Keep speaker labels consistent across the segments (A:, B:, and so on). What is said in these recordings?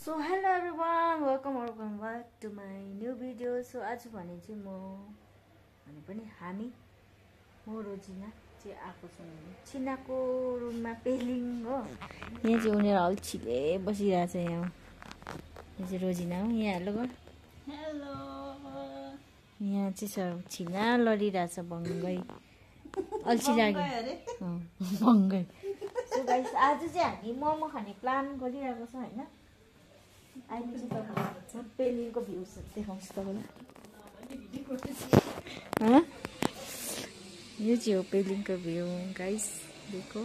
A: So hello everyone, welcome back to my new video. So आज भने चाहिँ हामी रोजिना चाहिँ आएको छौँ छिनाको रुममा पेलिङ हो। यहाँ चाहिँ उनीहरु अल्छीले बसिरहेछ। यहाँ चाहिँ रोजिना हो। यहाँ हेलो गर। हेलो। यहाँ चाहिँ छिना लडिरहेछ बङ्गै अल्छी लाग्यो बङ्गै। सो गाइस आज चाहिँ हामी मोमो खाने प्लान गरिरहेको छौँ हैन। अहिले चाहिँ तपाईहरुको पेलिङको भ्यूज देखाउँछु तपाईलाई। यो चाहिँ हो पेलिङको भ्यू गाइस, देखो।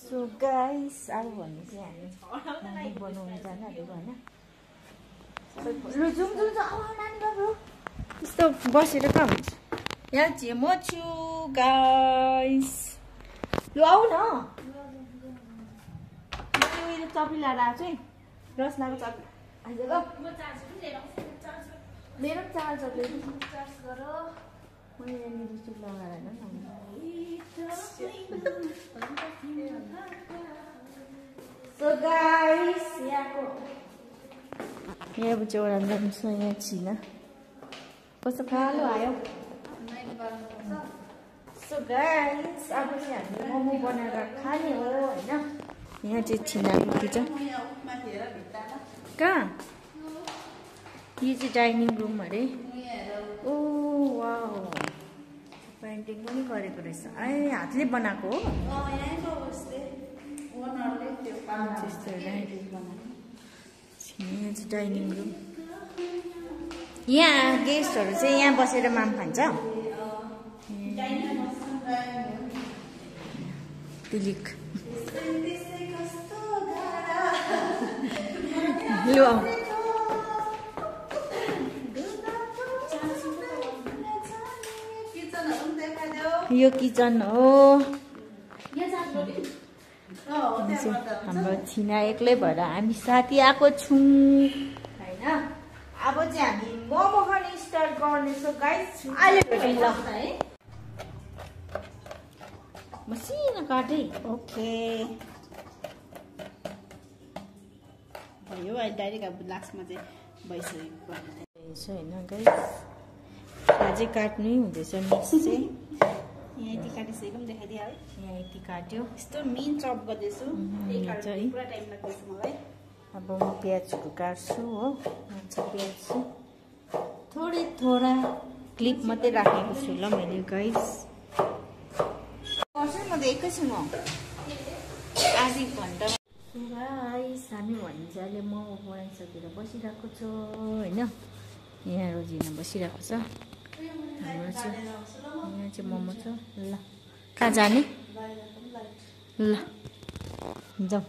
A: सो गाइस अब भन्ने चाहिँ हामी बनाउनु जान आँटेको हैन। लु जुम नानी बाबु यस्तो बसेर कहाँ हुन्छ। यहाँ चाहिँ म छु गाइस। लु आऊ न। मैले चपी ल्याएर आएको छु है। रसनाको चपी आइज ल। मेरो चार्जरले चार्ज गर। मैले यहाँनिर चुप लगाएर सो गाइस यहाँ चाहिँ एउटा यहाँ छिना कस्तो कालो आयो। सो गाइस अब चाहिँ हामी मोमो बनाएर खाने हो हैन। यहाँ चाहिँ छिनाको के छ कहाँ। यो चाहिँ डाइनिङ रुम अरे। ओ वाउ पेन्टिङ पनि गरेको रहेछ। हातले बनाएको हो। यहाँ चाहिँ डाइनिङ रुम। यहाँ गेस्टहरू चाहिँ यहाँ बसेर माम खान्छ। तिलिक लु यो किचन हो। हाम्रो छिना एक्लै भएर हामी साथी आएको छौँ हैन। अब चाहिँ हामी मोमो खाने स्टार्ट गर्नेछौँ गाइस। अहिले भेटौँ ल। मसिनो काटे। ओके
B: भयो अहिले डाइरेक्ट अब लास्टमा चाहिँ भइसकेको
A: हैन गाइस। अझै काट्नै हुँदैछ मिक्स चाहिँ।
B: यहाँ यति काटिसकेको पनि देखाइदियो है।
A: यहाँ यति काट्यो।
B: यस्तो मिन चप गर्दैछु। पुरा टाइम लाग्दैछ मलाई।
A: अब म प्याजको काट्छु हो। प्याज थोड़ा क्लिप मात्रै राखेको छु ल मैले गाइस।
B: म त एकैछिन
A: आधी घन्टा गाइस हामी भन्छ अहिले मोमो बनाइसकेर बसिरहेको छु हैन। यहाँ रोजिना बसिरहेको छ। हाम्रो चाहिँ यहाँ चाहिँ मोमो छ। ल कहाँ जाने ल जाऊ।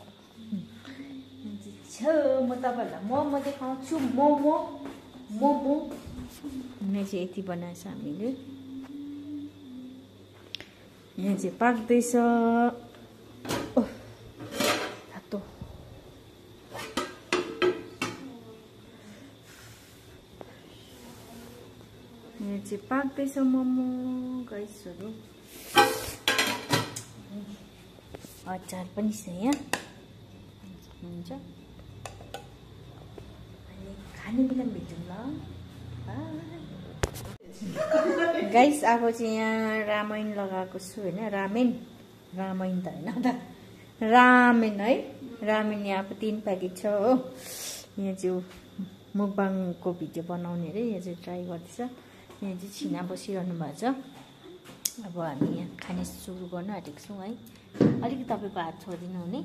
A: म तपाईँहरूलाई मोमो देखाउँछु। मोमो यहाँ चाहिँ यति बनाएछ हामीले। यहाँ चाहिँ पाक्दैछ। तातो यहाँ चाहिँ पाक्दैछ मोमो गाइसहरू। अचार पनि छ यहाँ हुन्छ। अनि खाने बेला भेटौँ ल गाइस। अब चाहिँ यहाँ रामायण लगाएको छु हैन। रामेन त हैन त रामेन है। रामेन यहाँ अब 3 प्याकेट छ हो। यहाँ चाहिँ मुकबाङको भिडियो बनाउने रे। यहाँ चाहिँ ट्राई गर्दैछ। यहाँ चाहिँ छिना बसिरहनु भएको छ। अब हामी यहाँ खाने सुरु गर्न आँटेको छौँ है। अलिकति तपाईँको हात छोडिदिनु हुने।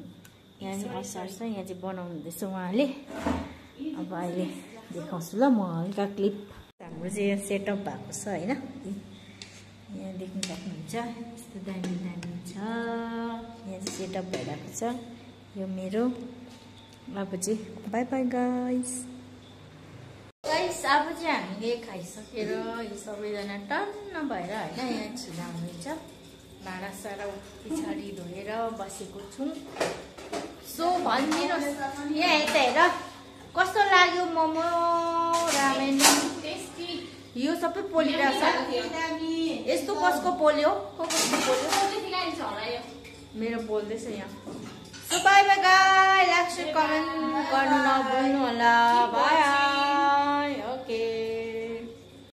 A: यहाँ असार छ। यहाँ चाहिँ बनाउनु हुँदैछ उहाँले। अब अहिले देखाउँछु ल म हल्का क्लिप। हाम्रो चाहिँ यहाँ सेटअप भएको छ हैन। यहाँ देख्नु सक्नुहुन्छ यस्तो दामी छ। यहाँ चाहिँ सेटअप भइरहेको छ। यो मेरो। अब चाहिँ बाई बाई गाइस। अब चाहिँ हामीले खाइसकेर यो सबैजना टन्न भएर हैन यहाँ छिना हुनुहुन्छ। भाँडासारा पछाडि धोएर बसेको छौँ। सो भनिदिनुहोस् यहाँ यता हेर कस्तो लाग्यो मोमो रामेन। टेस्टी। यो सबै पोलिरहेछ। यस्तो कसको पोल्यो मेरो बोल्दैछ यहाँ। So by by guys, like comment गर्नु नभुल्नु होला।